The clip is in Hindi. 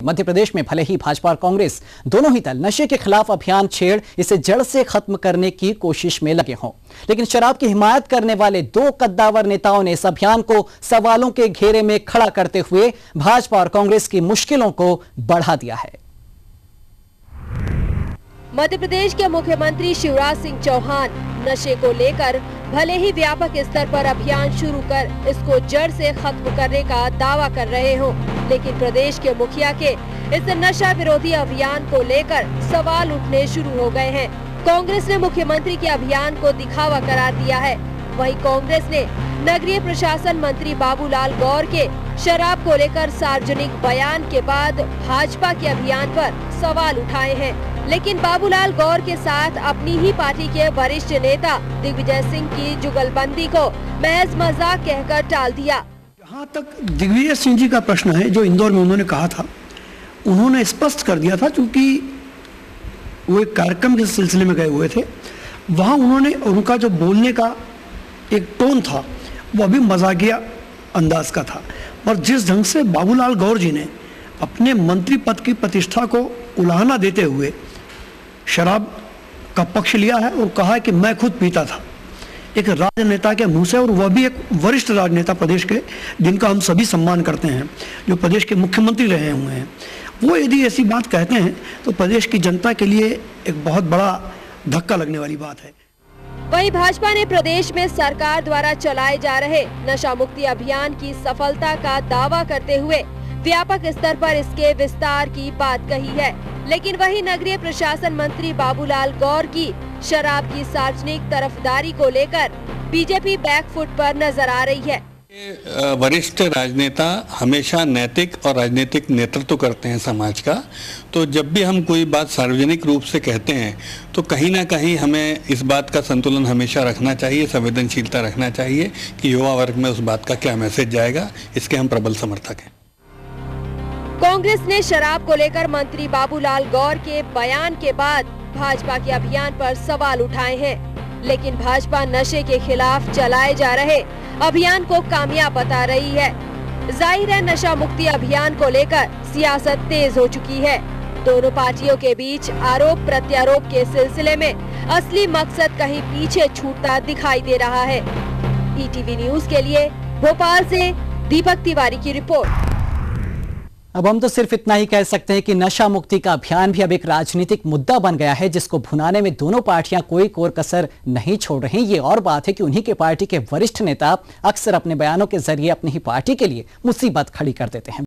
मध्य प्रदेश में भले ही भाजपा और कांग्रेस दोनों ही दल नशे के खिलाफ अभियान छेड़ इसे जड़ से खत्म करने की कोशिश में लगे हों, लेकिन शराब की हिमायत करने वाले दो कद्दावर नेताओं ने इस अभियान को सवालों के घेरे में खड़ा करते हुए भाजपा और कांग्रेस की मुश्किलों को बढ़ा दिया है। मध्य प्रदेश के मुख्यमंत्री शिवराज सिंह चौहान नशे को लेकर भले ही व्यापक स्तर पर अभियान शुरू कर इसको जड़ से खत्म करने का दावा कर रहे हो, लेकिन प्रदेश के मुखिया के इस नशा विरोधी अभियान को लेकर सवाल उठने शुरू हो गए हैं। कांग्रेस ने मुख्यमंत्री के अभियान को दिखावा करार दिया है। वहीं कांग्रेस ने नगरीय प्रशासन मंत्री बाबूलाल गौर के शराब को लेकर सार्वजनिक बयान के बाद भाजपा के अभियान पर सवाल उठाए हैं, लेकिन बाबूलाल गौर के साथ अपनी ही पार्टी के वरिष्ठ नेता दिग्विजय सिंह की जुगलबंदी को महज मजाक कहकर टाल दिया। जहाँ तक दिग्विजय सिंह जी का प्रश्न है, जो इंदौर में उन्होंने कहा था, उन्होंने स्पष्ट कर दिया था, क्योंकि वो एक कार्यक्रम के सिलसिले में गए हुए थे। वहाँ उन्होंने उनका जो बोलने का एक टोन था वो अभी मजाकिया अंदाज का था, और जिस ढंग से बाबूलाल गौर जी ने अपने मंत्री पद की प्रतिष्ठा को उलाहना देते हुए शराब का पक्ष लिया है और कहा है कि मैं खुद पीता था, एक राजनेता के मुंह से, और वह भी एक वरिष्ठ राजनेता प्रदेश के, जिनका हम सभी सम्मान करते हैं, जो प्रदेश के मुख्यमंत्री रहे हुए हैं, वो यदि ऐसी बात कहते हैं तो प्रदेश की जनता के लिए एक बहुत बड़ा धक्का लगने वाली बात है। वहीं भाजपा ने प्रदेश में सरकार द्वारा चलाए जा रहे नशा मुक्ति अभियान की सफलता का दावा करते हुए व्यापक स्तर पर इसके विस्तार की बात कही है, लेकिन वही नगरीय प्रशासन मंत्री बाबूलाल गौर की शराब की सार्वजनिक तरफदारी को लेकर बीजेपी बैकफुट पर नजर आ रही है। वरिष्ठ राजनेता हमेशा नैतिक और राजनीतिक नेतृत्व करते हैं समाज का, तो जब भी हम कोई बात सार्वजनिक रूप से कहते हैं तो कहीं ना कहीं हमें इस बात का संतुलन हमेशा रखना चाहिए, संवेदनशीलता रखना चाहिए कि युवा वर्ग में उस बात का क्या मैसेज जाएगा। इसके हम प्रबल समर्थक हैं। कांग्रेस ने शराब को लेकर मंत्री बाबूलाल गौर के बयान के बाद भाजपा के अभियान पर सवाल उठाए हैं, लेकिन भाजपा नशे के खिलाफ चलाए जा रहे अभियान को कामयाब बता रही है। जाहिर है नशा मुक्ति अभियान को लेकर सियासत तेज हो चुकी है। दोनों पार्टियों के बीच आरोप प्रत्यारोप के सिलसिले में असली मकसद कहीं पीछे छूटता दिखाई दे रहा है। ईटीवी न्यूज़ के लिए भोपाल से दीपक तिवारी की रिपोर्ट। अब हम तो सिर्फ इतना ही कह सकते हैं कि नशा मुक्ति का अभियान भी अब एक राजनीतिक मुद्दा बन गया है, जिसको भुनाने में दोनों पार्टियां कोई कोर कसर नहीं छोड़ रही। ये और बात है कि उन्हीं के पार्टी के वरिष्ठ नेता अक्सर अपने बयानों के जरिए अपनी ही पार्टी के लिए मुसीबत खड़ी कर देते हैं।